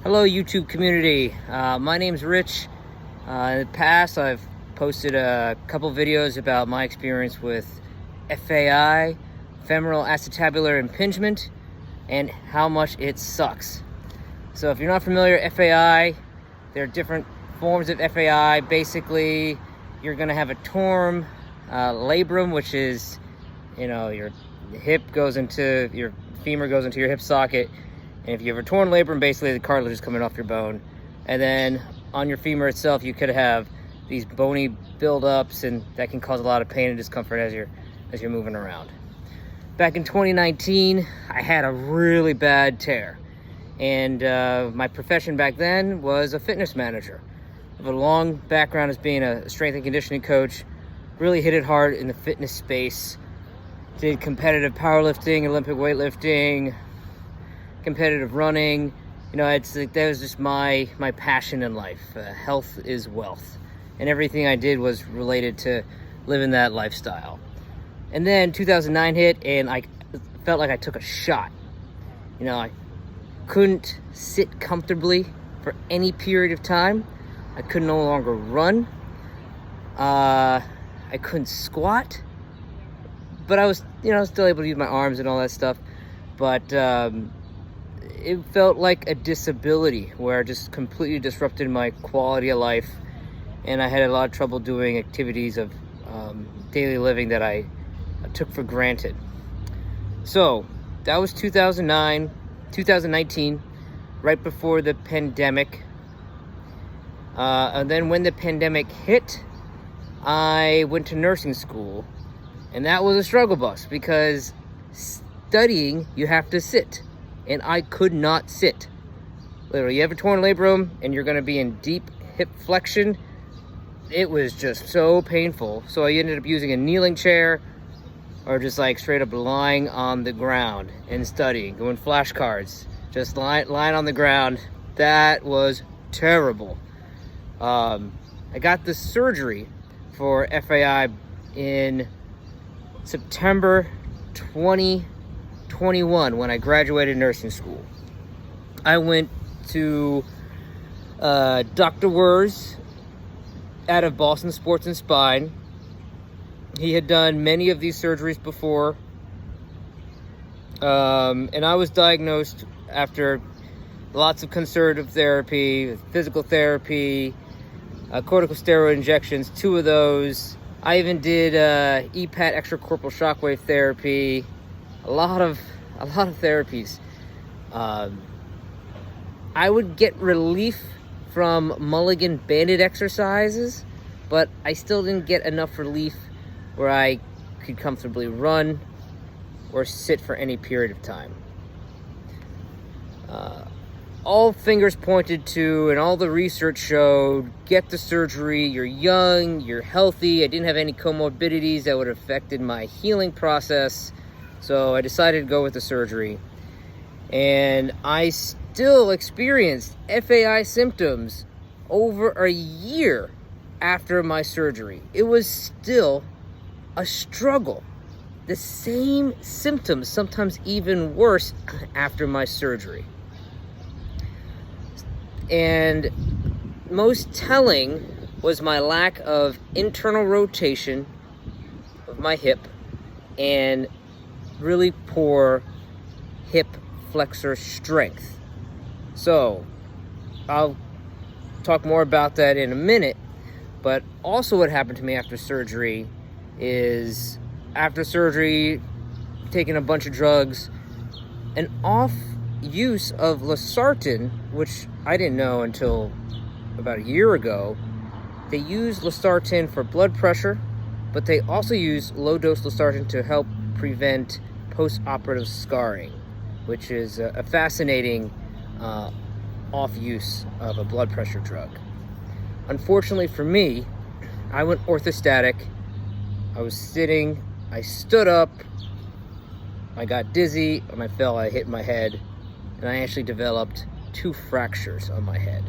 Hello, YouTube community. My name's Rich. In the past, I've posted a couple videos about my experience with FAI, femoral acetabular impingement, and how much it sucks. So if you're not familiar, FAI, there are different forms of FAI. Basically, you're going to have a torn labrum, which is, your hip goes into, your femur goes into your hip socket. And if you have a torn labrum, basically the cartilage is coming off your bone. And then on your femur itself, you could have these bony buildups, and that can cause a lot of pain and discomfort as you're moving around. Back in 2019, I had a really bad tear. And my profession back then was a fitness manager. I have a long background as being a strength and conditioning coach. Really hit it hard in the fitness space. Did competitive powerlifting, Olympic weightlifting, competitive running. It's like that was just my passion in life. Health is wealth, and everything I did was related to living that lifestyle. And then 2009 hit, and I felt like I took a shot. I couldn't sit comfortably for any period of time. I could no longer run. I couldn't squat, but I was still able to use my arms and all that stuff. But it felt like a disability where it just completely disrupted my quality of life, and I had a lot of trouble doing activities of daily living that I took for granted. So that was 2019, right before the pandemic. And then when the pandemic hit, I went to nursing school, and that was a struggle bus because studying, you have to sit. And I could not sit. Literally, you have a torn labrum and you're going to be in deep hip flexion. It was just so painful. So I ended up using a kneeling chair, or just like straight up lying on the ground and studying, going flashcards, just lying on the ground. That was terrible. I got the surgery for FAI in September 2021 when I graduated nursing school. I went to Dr. Wuertz out of Boston Sports and Spine. He had done many of these surgeries before, and I was diagnosed after lots of conservative therapy, physical therapy, corticosteroid injections, 2 of those. I even did EPAT, extracorporeal shockwave therapy, a lot of therapies. I would get relief from Mulligan banded exercises, but I still didn't get enough relief where I could comfortably run or sit for any period of time. All fingers pointed to, and all the research showed, get the surgery, you're young, you're healthy. I didn't have any comorbidities that would have affected my healing process. So I decided to go with the surgery, and I still experienced FAI symptoms over a year after my surgery. It was still a struggle. The same symptoms, sometimes even worse, after my surgery. And most telling was my lack of internal rotation of my hip and really poor hip flexor strength. So I'll talk more about that in a minute, but also what happened to me after surgery is, after surgery, taking a bunch of drugs, an off use of losartan, which I didn't know until about a year ago. They use losartan for blood pressure, but they also use low-dose losartan to help prevent post-operative scarring, which is a fascinating off use of a blood pressure drug. Unfortunately for me, I went orthostatic. I was sitting, I stood up, I got dizzy, and I fell, I hit my head, and I actually developed 2 fractures on my head,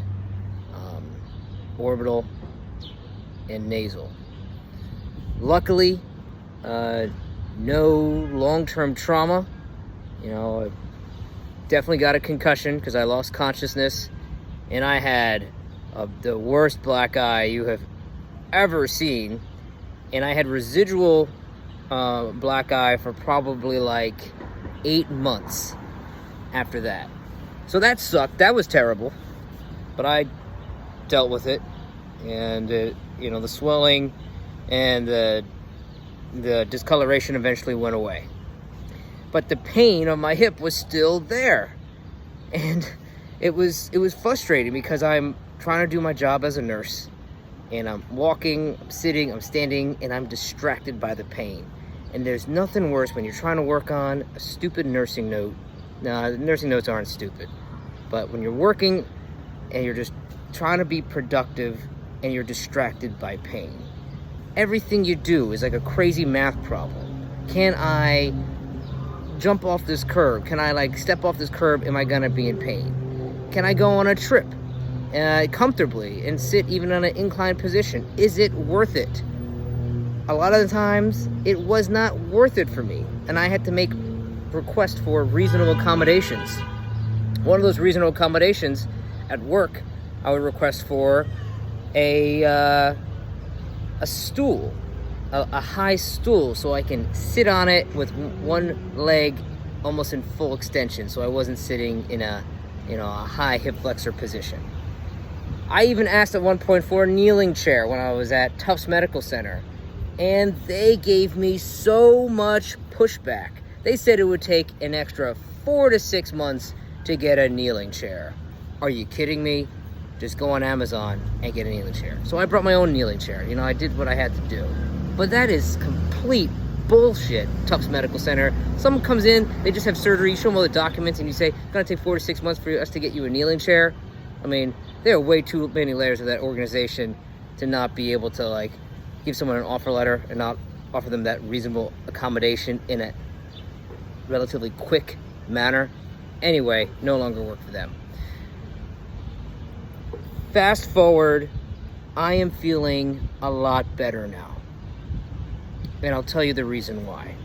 orbital and nasal. Luckily, no long-term trauma. I definitely got a concussion because I lost consciousness and I had the worst black eye you have ever seen, and I had residual black eye for probably like 8 months after that. So that sucked. That was terrible, but I dealt with it, and the swelling and the discoloration eventually went away. But the pain on my hip was still there, and it was frustrating because I'm trying to do my job as a nurse, and I'm walking, I'm sitting, I'm standing, and I'm distracted by the pain. And there's nothing worse when you're trying to work on a stupid nursing note. No, nursing notes aren't stupid, but when you're working and you're just trying to be productive and you're distracted by pain, everything you do is like a crazy math problem. Can I jump off this curb? Can I step off this curb? Am I gonna be in pain? Can I go on a trip comfortably and sit even on an inclined position? Is it worth it? A lot of the times it was not worth it for me, and I had to make requests for reasonable accommodations. One of those reasonable accommodations at work, I would request for a stool, a high stool, so I can sit on it with one leg almost in full extension, so I wasn't sitting in a high hip flexor position. I even asked at one point for a kneeling chair when I was at Tufts Medical Center, and they gave me so much pushback. They said it would take an extra 4 to 6 months to get a kneeling chair. Are you kidding me? Just go on Amazon and get a kneeling chair. So I brought my own kneeling chair. I did what I had to do. But that is complete bullshit, Tufts Medical Center. Someone comes in, they just have surgery, you show them all the documents, and you say, it's gonna take 4 to 6 months for us to get you a kneeling chair. I mean, there are way too many layers of that organization to not be able to give someone an offer letter and not offer them that reasonable accommodation in a relatively quick manner. Anyway, no longer work for them. Fast forward, I am feeling a lot better now. And I'll tell you the reason why.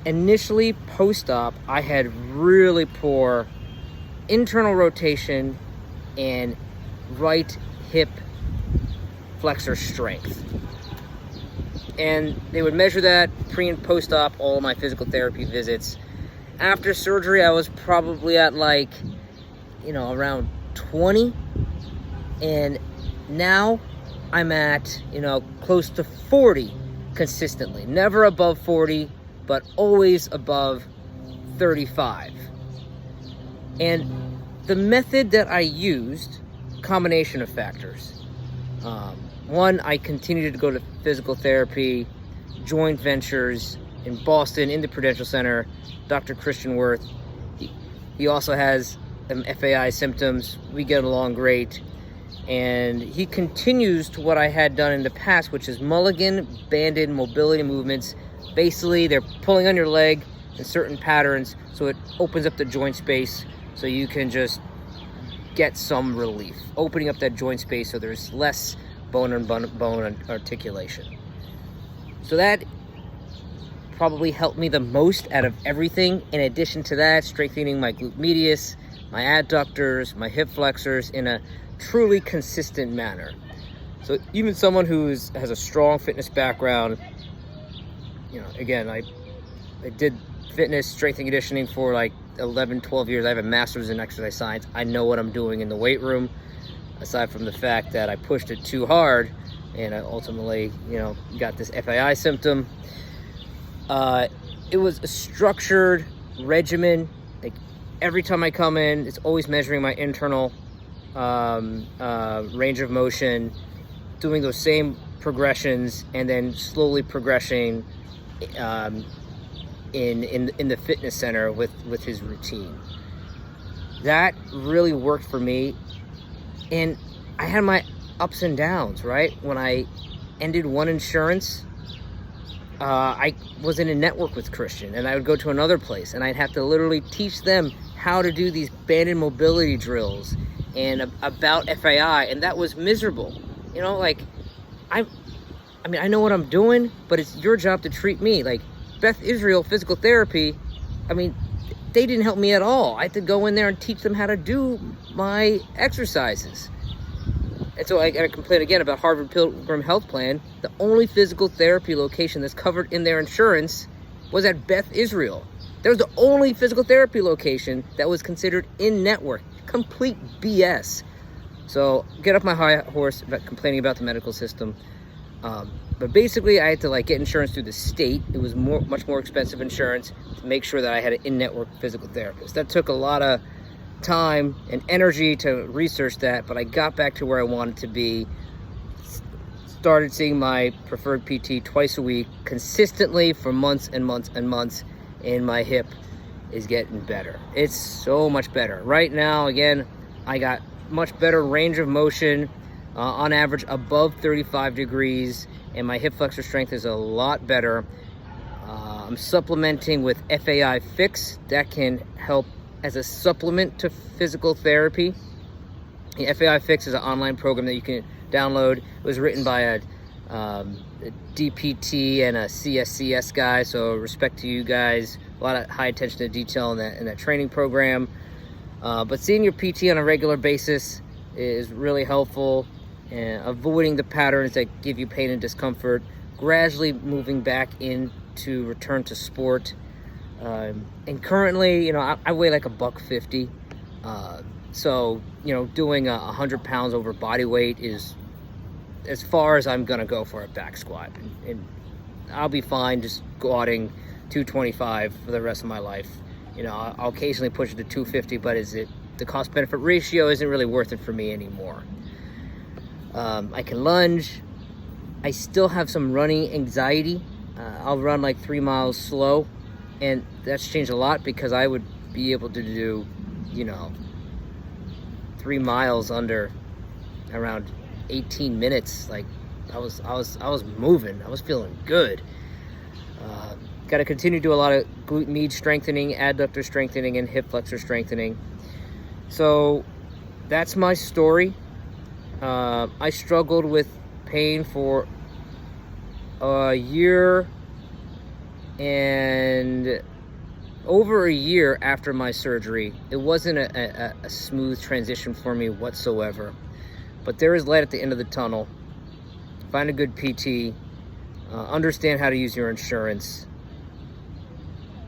Initially, post-op, I had really poor internal rotation and right hip flexor strength. And they would measure that pre and post-op, all of my physical therapy visits. After surgery, I was probably at around 20. And now I'm at, close to 40 consistently. Never above 40, but always above 35. And the method that I used, combination of factors. One, I continued to go to physical therapy, joint ventures in Boston, in the Prudential Center, Dr. Christian Wuertz. He also has FAI symptoms. We get along great. And he continues to what I had done in the past, which is Mulligan banded mobility movements. Basically, they're pulling on your leg in certain patterns, so it opens up the joint space so you can just get some relief, opening up that joint space so there's less bone on bone articulation. So that probably helped me the most out of everything. In addition to that, strengthening my glute medius, my adductors, my hip flexors in a truly consistent manner. So even someone who has a strong fitness background, again, I did fitness, strength and conditioning for 11, 12 years. I have a master's in exercise science. I know what I'm doing in the weight room, aside from the fact that I pushed it too hard and I ultimately, got this FAI symptom. It was a structured regimen. Every time I come in, it's always measuring my internal range of motion, doing those same progressions, and then slowly progressing in the fitness center with his routine. That really worked for me. And I had my ups and downs, right? When I ended one insurance, I was in a network with Christian, and I would go to another place and I'd have to literally teach them how to do these banded mobility drills and about FAI, and that was miserable. I know what I'm doing, but it's your job to treat me. Beth Israel Physical Therapy, they didn't help me at all. I had to go in there and teach them how to do my exercises. And so I got to complain again about Harvard Pilgrim Health Plan. The only physical therapy location that's covered in their insurance was at Beth Israel. There was the only physical therapy location that was considered in-network. Complete BS. So get off my high horse about complaining about the medical system. But basically, I had to get insurance through the state. It was much more expensive insurance to make sure that I had an in-network physical therapist. That took a lot of time and energy to research that, but I got back to where I wanted to be. Started seeing my preferred PT twice a week consistently for months and months and months, and my hip is getting better. It's so much better. Right now, again, I got much better range of motion, on average above 35 degrees, and my hip flexor strength is a lot better. I'm supplementing with FAI Fix. That can help as a supplement to physical therapy. The FAI Fix is an online program that you can download. It was written by a DPT and a CSCS guy, so respect to you guys. A lot of high attention to detail in that training program. But seeing your PT on a regular basis is really helpful, and avoiding the patterns that give you pain and discomfort, gradually moving back into return to sport. And currently, I weigh like $150. So, doing 100 pounds over body weight is as far as I'm gonna go for a back squat. And I'll be fine just squatting 225 for the rest of my life. I'll occasionally push it to 250, but the cost benefit ratio isn't really worth it for me anymore. I can lunge. I still have some running anxiety. I'll run like 3 miles slow, and that's changed a lot because I would be able to do, 3 miles under around 18 minutes. Like I was moving. I was feeling good. Got to continue to do a lot of glute med strengthening, adductor strengthening, and hip flexor strengthening. So that's my story. I struggled with pain for a year and over a year after my surgery. It wasn't a smooth transition for me whatsoever, but there is light at the end of the tunnel. Find a good PT, understand how to use your insurance,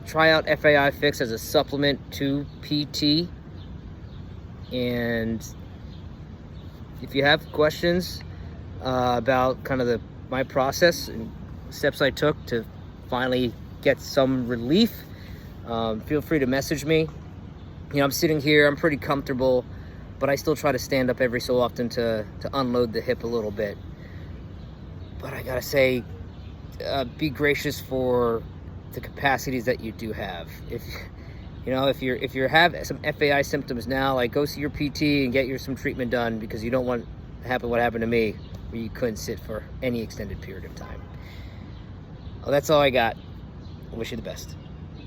try out FAI Fix as a supplement to PT, and if you have questions about kind of my process and steps I took to finally get some relief, feel free to message me. I'm sitting here, I'm pretty comfortable, but I still try to stand up every so often to unload the hip a little bit. But I gotta say, be gracious for the capacities that you do have. If you have some FAI symptoms now, go see your PT and get some treatment done, because you don't want to happen what happened to me, where you couldn't sit for any extended period of time. Well, that's all I got. I wish you the best.